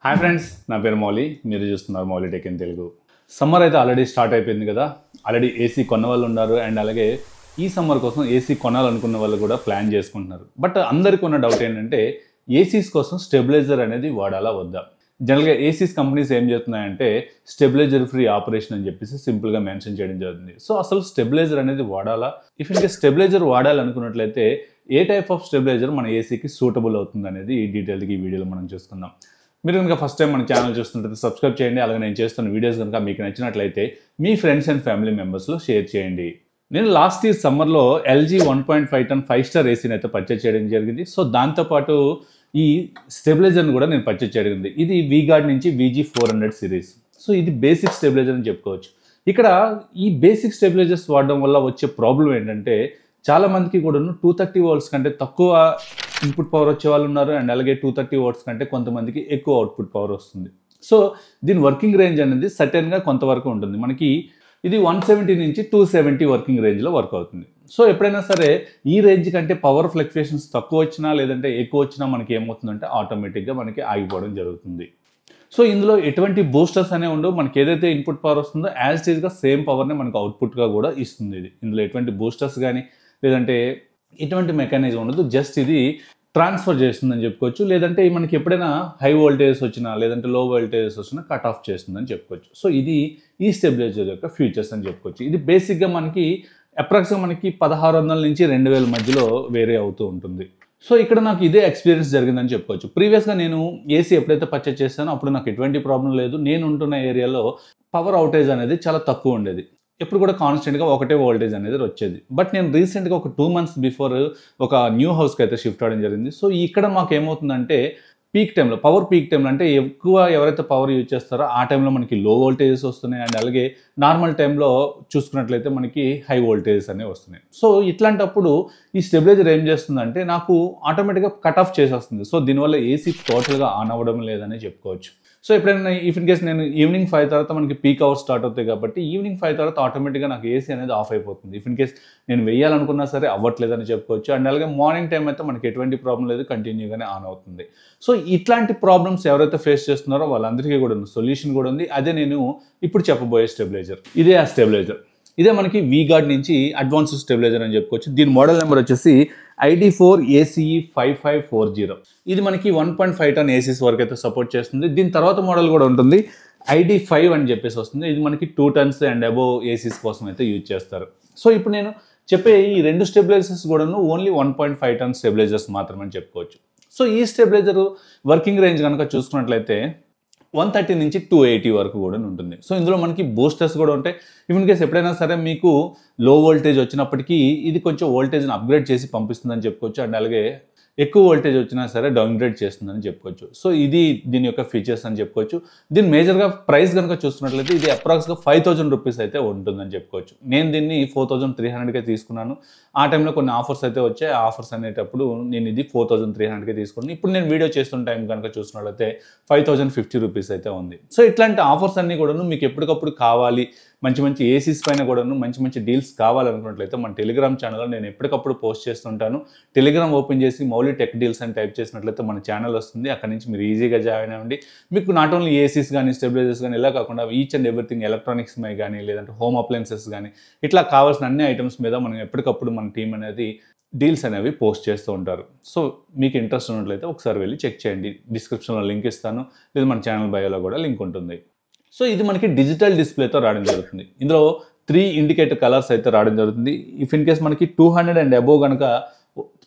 Hi friends, నా పేరు మౌలి. మీరు చూస్తున్నారు Mouli tech in Telugu. Summer అయితే ఆల్రెడీ స్టార్ట్ అయిపోయింది కదా. ఆల్రెడీ ఏసీ కొన్న వాళ్ళు ఉన్నారు అండ్ అలాగే ఈ సమ్మర్ కోసం ఏసీ కొనాలనుకున్న వాళ్ళు కూడా ప్లాన్ చేసుకుంటున్నారు. బట్ అందరికీ ఉన్న డౌట్ ఏంటంటే ఏసీస్ కోసం స్టెబిలైజర్ అనేది వాడాలా వద్దా. జనరల్గా ఏసీస్ కంపెనీస్ ఏం చేస్తున్నాయంటే స్టెబిలైజర్ ఫ్రీ ఆపరేషన్ అని చెప్పేసి సింపుల్గా మెన్షన్ చేయడం జరుగుతుంది. సో అసలు స్టెబిలైజర్ అనేది వాడాలా, ఇఫ్ ఇంకా స్టెబిలైజర్ వాడాలనుకున్నట్లయితే ఏ టైప్ ఆఫ్ స్టెబిలైజర్ మన ఏసీకి సూటబుల్ అవుతుంది అనేది ఈ డీటెయిల్గా ఈ వీడియోలో మనం చూసుకుందాం. మీరు కనుక ఫస్ట్ టైం మన ఛానల్ చూస్తుంటే సబ్స్క్రైబ్ చేయండి. అలాగే నేను చేస్తున్న వీడియోస్ కనుక మీకు నచ్చినట్లయితే మీ ఫ్రెండ్స్ అండ్ ఫ్యామిలీ మెంబర్స్లో షేర్ చేయండి. నేను లాస్ట్ ఇయర్ సమ్మర్లో ఎల్జీ 1.5 టన్ 5 స్టార్ ఏసీని అయితే పర్చేజ్ చేయడం జరిగింది. సో దాంతోపాటు ఈ స్టెబిలైజర్ని కూడా నేను పర్చేజ్ చేయడం జరిగింది. ఇది వీగార్డ్ నుంచి VG400 సిరీస్. సో ఇది బేసిక్ స్టెబిలైజర్ అని చెప్పుకోవచ్చు. ఇక్కడ ఈ బేసిక్ స్టెబిలైజర్స్ వాడడం వల్ల వచ్చే ప్రాబ్లం ఏంటంటే చాలా మందికి కూడా 230 వోల్ట్స్ కంటే తక్కువ ఇన్పుట్ పవర్ వచ్చే వాళ్ళు ఉన్నారు అండ్ అలాగే 230 వాట్స్ కంటే కొంతమందికి ఎక్కువ అవుట్పుట్ పవర్ వస్తుంది. సో దీని వర్కింగ్ రేంజ్ అనేది సర్టెన్గా కొంతవరకు ఉంటుంది. మనకి ఇది 170 నుంచి 270 వర్కింగ్ రేంజ్లో వర్క్ అవుతుంది. సో ఎప్పుడైనా సరే ఈ రేంజ్ కంటే పవర్ ఫ్లక్చుయేషన్స్ తక్కువ వచ్చినా లేదంటే ఎక్కువ వచ్చినా మనకి ఏమవుతుందంటే ఆటోమేటిక్గా మనకి ఆగిపోవడం జరుగుతుంది. సో ఇందులో ఎటువంటి బూస్టర్స్ అనేవి ఉండవు. మనకి ఏదైతే ఇన్పుట్ పవర్ వస్తుందో యాజ్ ఇట్ ఈస్గా సేమ్ పవర్ని మనకు అవుట్పుట్గా కూడా ఇస్తుంది. ఇది ఇందులో ఎటువంటి బూస్టర్స్ కానీ లేదంటే ఎటువంటి మెకానిజం ఉండదు. జస్ట్ ఇది ట్రాన్స్ఫర్ చేస్తుందని చెప్పుకోవచ్చు. లేదంటే మనకి ఎప్పుడైనా హై వోల్టేజెస్ వచ్చినా లేదంటే లో వోల్టేజెస్ వచ్చినా కట్ ఆఫ్ చేస్తుందని చెప్పుకోవచ్చు. సో ఇది ఈ స్టెబిలైజర్ యొక్క ఫీచర్స్ అని చెప్పుకోవచ్చు. ఇది బేసిక్గా మనకి అప్రాక్సిమేట్గా మనకి 1600 నుంచి 2000 మధ్యలో వేరే అవుతూ ఉంటుంది. సో ఇక్కడ నాకు ఇదే ఎక్స్పీరియన్స్ జరిగిందని చెప్పుకోవచ్చు. ప్రీవియస్గా నేను ఏసీ ఎప్పుడైతే పర్చేజ్ చేశానో అప్పుడు నాకు ఎటువంటి ప్రాబ్లం లేదు. నేను ఉంటున్న ఏరియాలో పవర్ అవుటేజ్ అనేది చాలా తక్కువ ఉండేది. ఎప్పుడు కూడా కాన్స్టెంట్గా ఒకటే వోల్టేజ్ అనేది వచ్చేది. బట్ నేను రీసెంట్గా ఒక 2 months బిఫోర్ ఒక న్యూ హౌస్కి అయితే షిఫ్ట్ అవ్వడం జరిగింది. సో ఇక్కడ మాకు ఏమవుతుందంటే పీక్ టైంలో పీక్ టైంలో అంటే ఎక్కువ ఎవరైతే పవర్ యూజ్ చేస్తారో ఆ టైంలో మనకి లో వోల్టేజెస్ వస్తున్నాయి అండ్ అలాగే నార్మల్ టైంలో చూసుకున్నట్లయితే మనకి హై వోల్టేజెస్ అనేవి వస్తున్నాయి. సో ఇట్లాంటప్పుడు ఈ స్టెబిలైజర్ ఏం చేస్తుందంటే నాకు ఆటోమేటిక్గా కట్ ఆఫ్ చేసేస్తుంది. సో దీనివల్ల ఏసీ టోటల్గా ఆన్ అవ్వడం లేదని చెప్పుకోవచ్చు. సో ఎప్పుడైనా ఇఫ్ ఇన్ కేస్ నేను ఈవినింగ్ 5 తర్వాత మనకి పీక్ అవర్స్ స్టార్ట్ అవుతాయి కాబట్టి ఈవినింగ్ 5 తర్వాత ఆటోమేటిక్గా నాకు ఏసీ అనేది ఆఫ్ అయిపోతుంది. ఇఫ్ ఇన్ కేస్ నేను వేయాలనుకున్నా సరే అవ్వట్లేదని చెప్పుకోవచ్చు. అండ్ అలాగే మార్నింగ్ టైం అయితే మనకి ఎటువంటి ప్రాబ్లం లేదు, కంటిన్యూగానే ఆన్ అవుతుంది. సో ఇట్లాంటి ప్రాబ్లమ్స్ ఎవరైతే ఫేస్ చేస్తున్నారో వాళ్ళందరికీ కూడా సొల్యూషన్ కూడా ఉంది. అదే నేను ఇప్పుడు చెప్పబోయే స్టెబిలైజర్. ఇదే ఆ స్టెబిలైజర్. ఇదే మనకి వీగార్డ్ నుంచి అడ్వాన్స్డ్ స్టెబిలైజర్ అని చెప్పుకోవచ్చు. దీని మోడల్ నెంబర్ వచ్చేసి ID4ACE5540. ఇది మనకి 1.5 టన్ ఏసీస్ వరకు అయితే సపోర్ట్ చేస్తుంది. దీని తర్వాత మోడల్ కూడా ఉంటుంది, ID5 అని చెప్పేసి వస్తుంది. ఇది మనకి 2 tons అండ్ అబోవ్ ఏసీస్ కోసం అయితే యూజ్ చేస్తారు. సో ఇప్పుడు నేను చెప్పే ఈ 2 స్టెబిలైజర్స్ కూడాను ఓన్లీ 1.5 టన్ స్టెబిలైజర్స్ మాత్రమే అని చెప్పుకోవచ్చు. సో ఈ స్టెబిలైజర్ వర్కింగ్ రేంజ్ కనుక చూసుకున్నట్లయితే 130 నుంచి 280 వరకు కూడా ఉంటుంది. సో ఇందులో మనకి బూస్టర్స్ కూడా ఉంటాయి. ఇన్ కేస్ ఎప్పుడైనా సరే మీకు లో వోల్టేజ్ వచ్చినప్పటికీ ఇది కొంచెం వోల్టేజ్ని అప్గ్రేడ్ చేసి పంపిస్తుందని చెప్పుకోవచ్చు. అండ్ అలాగే ఎక్కువ వోల్టేజ్ వచ్చినా సరే డౌన్గ్రేడ్ చేస్తుందని చెప్పుకోవచ్చు. సో ఇది దీని యొక్క ఫీచర్స్ అని చెప్పుకోవచ్చు. దీని మేజర్గా ప్రైస్ కనుక చూసుకున్నట్లయితే ఇది అప్రాక్స్గా 5000 రూపీస్ అయితే ఉంటుందని చెప్పుకోవచ్చు. నేను దీన్ని 4300కే తీసుకున్నాను. ఆ టైంలో కొన్ని ఆఫర్స్ అయితే వచ్చాయి. ఆ ఆఫర్స్ అనేటప్పుడు నేను ఇది 4300కే తీసుకున్నాను. ఇప్పుడు నేను వీడియో చేస్తున్న టైం కనుక చూసుకున్నట్లయితే 5050 రూపీస్ అయితే ఉంది. సో ఇట్లాంటి ఆఫర్స్ అన్నీ కూడాను మీకు ఎప్పటికప్పుడు కావాలి, మంచి మంచి ఏసీస్ పైన కూడాను మంచి మంచి డీల్స్ కావాలనుకున్నట్లయితే మన టెలిగ్రామ్ ఛానల్లో నేను ఎప్పటికప్పుడు పోస్ట్ చేస్తుంటాను. టెలిగ్రామ్ ఓపెన్ చేసి మౌలి టెక్ డీల్స్ అని టైప్ చేసినట్లయితే మన ఛానల్ వస్తుంది. అక్కడ నుంచి మీరు ఈజీగా జాయిన్ అవ్వండి. మీకు నాట్ ఓన్లీ ఏసీస్ కానీ స్టెబిలైజర్స్ కానీ ఇలా కాకుండా ఈచ్ అండ్ ఎవ్రీథింగ్ ఎలక్ట్రానిక్స్ మీద కానీ లేదంటే హోమ్ అప్లయన్సెస్ కానీ ఇట్లా కావాల్సిన అన్ని ఐటమ్స్ మీద మనం ఎప్పటికప్పుడు మన టీం అనేది డీల్స్ అనేవి పోస్ట్ చేస్తూ ఉంటారు. సో మీకు ఇంట్రెస్ట్ ఉన్నట్లయితే ఒకసారి వెళ్ళి చెక్ చేయండి. డిస్క్రిప్షన్లో లింక్ ఇస్తాను, లేదా మన ఛానల్ బయోలో కూడా లింక్ ఉంటుంది. సో ఇది మనకి డిజిటల్ డిస్ప్లేతో రావడం జరుగుతుంది. ఇందులో 3 ఇండికేటర్ కలర్స్ అయితే రావడం జరుగుతుంది. ఇఫ్ ఇన్ కేస్ మనకి 200 అండ్ అబోవ్ కనుక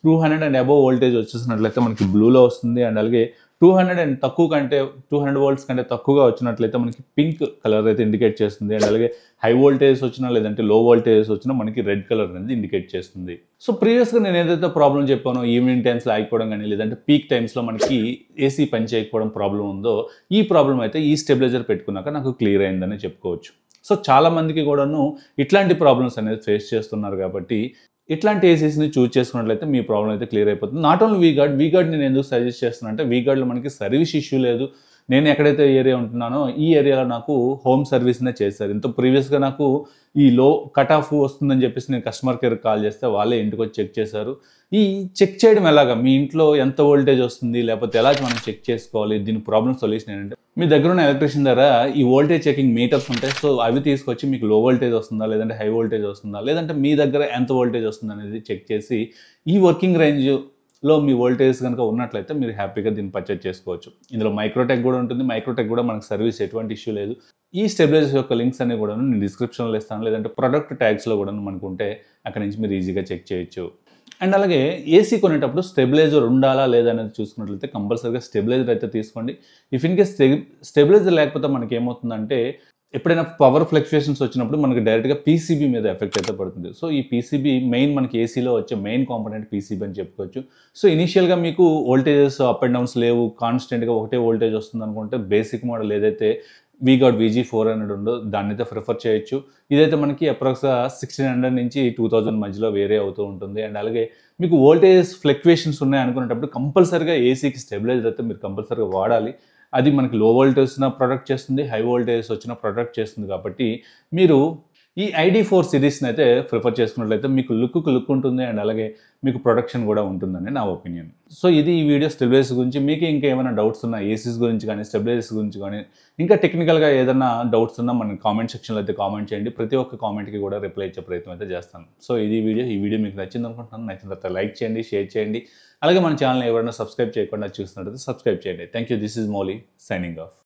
200 అండ్ అబోవ్ వోల్టేజ్ వచ్చేసినట్లయితే మనకి బ్లూలో వస్తుంది. అండ్ అలాగే 200 అండ్ తక్కువ కంటే 200 వోల్ట్స్ కంటే తక్కువగా వచ్చినట్లయితే మనకి పింక్ కలర్ అయితే ఇండికేట్ చేస్తుంది. అండ్ అలాగే హై వోల్టేజెస్ వచ్చినా లేదంటే లో వోల్టేజెస్ వచ్చినా మనకి రెడ్ కలర్ అనేది ఇండికేట్ చేస్తుంది. సో ప్రీవియస్గా నేను ఏదైతే ప్రాబ్లం చెప్పానో ఈవినింగ్ టైమ్స్లో ఆగిపోవడం కానీ లేదంటే పీక్ టైమ్స్లో మనకి ఏసీ పని చేయకపోవడం ప్రాబ్లం ఉందో ఈ ప్రాబ్లం అయితే ఈ స్టెబిలైజర్ పెట్టుకున్నాక నాకు క్లియర్ అయిందని చెప్పుకోవచ్చు. సో చాలా మందికి కూడాను ఇట్లాంటి ప్రాబ్లమ్స్ అనేది ఫేస్ చేస్తున్నారు కాబట్టి ఇట్లాంటి ఏసీస్ని చూస్ చేసుకున్నట్లయితే మీ ప్రాబ్లం అయితే క్లియర్ అయిపోతుంది. నాట్ ఓన్లీ వీగార్డ్ నేను ఎందుకు సజెస్ట్ చేస్తున్నా అంటే వీగార్డ్లో మనకి సర్వీస్ ఇష్యూ లేదు. నేను ఎక్కడైతే ఏరియా ఉంటున్నానో ఈ ఏరియాలో నాకు హోమ్ సర్వీస్నే చేశారు. ఇంత ప్రీవియస్గా నాకు ఈ లో కట్ ఆఫ్ వస్తుందని చెప్పేసి నేను కస్టమర్ కేర్కి కాల్ చేస్తే వాళ్ళే ఇంటికి వచ్చి చెక్ చేశారు. ఈ చెక్ చేయడం ఎలాగా, మీ ఇంట్లో ఎంత వోల్టేజ్ వస్తుంది లేకపోతే ఎలా మనం చెక్ చేసుకోవాలి, దీని ప్రాబ్లమ్ సొల్యూషన్ ఏంటంటే మీ దగ్గర ఉన్న ఎలక్ట్రీషియన్ దగ్గర ఈ వోల్టేజ్ చెకింగ్ మీటర్స్ ఉంటాయి. సో అవి తీసుకొచ్చి మీకు లో వోల్టేజ్ వస్తుందా లేదంటే హై వోల్టేజ్ వస్తుందా లేదంటే మీ దగ్గర ఎంత వోల్టేజ్ వస్తుంది అనేది చెక్ చేసి ఈ వర్కింగ్ రేంజ్లో మీ వోల్టేజ్ కనుక ఉన్నట్లయితే మీరు హ్యాపీగా దీన్ని పర్చేజ్ చేసుకోవచ్చు. ఇందులో మైక్రోటెక్ కూడా ఉంటుంది. మైక్రోటెక్ కూడా మనకు సర్వీస్ ఎటువంటి ఇష్యూ లేదు. ఈ స్టెబిలైజర్స్ యొక్క లింక్స్ అన్ని కూడా నేను డిస్క్రిప్షన్లో ఇస్తాను, లేదంటే ప్రొడక్ట్ ట్యాగ్స్లో కూడా మనకు ఉంటే అక్కడ నుంచి మీరు ఈజీగా చెక్ చేయొచ్చు. అండ్ అలాగే ఏసీ కొనేటప్పుడు స్టెబిలైజర్ ఉండాలా లేదా అనేది చూసుకున్నట్లయితే కంపల్సరీగా స్టెబిలైజర్ అయితే తీసుకోండి. ఇఫ్ ఇన్ కేస్ స్టెబిలైజర్ లేకపోతే మనకి ఏమవుతుందంటే ఎప్పుడైనా పవర్ ఫ్లక్చుయేషన్స్ వచ్చినప్పుడు మనకి డైరెక్ట్గా పీసీబీ మీద ఎఫెక్ట్ అయితే పడుతుంది. సో ఈ పీసీబీ మెయిన్ మనకి ఏసీలో వచ్చే మెయిన్ కాంపోనెంట్ పీసీబీ అని చెప్పుకోవచ్చు. సో ఇనీషియల్గా మీకు వోల్టేజెస్ అప్ అండ్ డౌన్స్ లేవు, కాన్స్టెంట్గా ఒకటే వోల్టేజ్ వస్తుంది అనుకుంటే బేసిక్ మోడల్ ఏదైతే వీగాట్ VG400 ఉందో దాన్ని అయితే ప్రిఫర్ చేయొచ్చు. ఇదైతే మనకి అప్రాక్స్గా 1600 నుంచి 2000 మధ్యలో వేరే అవుతూ ఉంటుంది. అండ్ అలాగే మీకు వోల్టేజ్ ఫ్లక్చుయేషన్స్ ఉన్నాయి అనుకునేటప్పుడు కంపల్సరీగా ఏసీకి స్టెబిలైజర్ అయితే మీరు కంపల్సరీగా వాడాలి. అది మనకి లో వోల్టేజ్ వచ్చిన ప్రొడక్ట్ చేస్తుంది, హై వోల్టేజ్ వచ్చిన ప్రొడక్ట్ చేస్తుంది. కాబట్టి మీరు ఈ ID4 సిరీస్ని అయితే ప్రిఫర్ చేసుకున్నట్లయితే మీకు లుక్ ఉంటుంది అండ్ అలాగే మీకు ప్రొడక్షన్ కూడా ఉంటుందని నా ఒపీనియన్. సో ఇది ఈ వీడియో స్టెబిలైజర్స్ గురించి. మీకు ఇంకా ఏమైనా డౌట్స్ ఉన్నా ఏసీస్ గురించి కానీ స్టెబిలైజర్స్ గురించి కానీ ఇంకా టెక్నికల్గా ఏదైనా డౌట్స్ ఉన్నా మన కామెంట్ సెక్షన్లో అయితే కామెంట్ చేయండి. ప్రతి ఒక్క కామెంట్కి కూడా రిప్లై ఇచ్చే ప్రయత్నం అయితే చేస్తాను. సో ఇది ఈ వీడియో మీకు నచ్చింది అనుకుంటున్నాను. నచ్చిన తర్వాత లైక్ చేయండి, షేర్ చేయండి. అలాగే మన ఛానల్ ఎవరైనా సబ్స్క్రైబ్ చేయకుండా చూస్తున్నట్లయితే సబ్స్క్రైబ్ చేయండి. Thank you. This is Mouli signing off.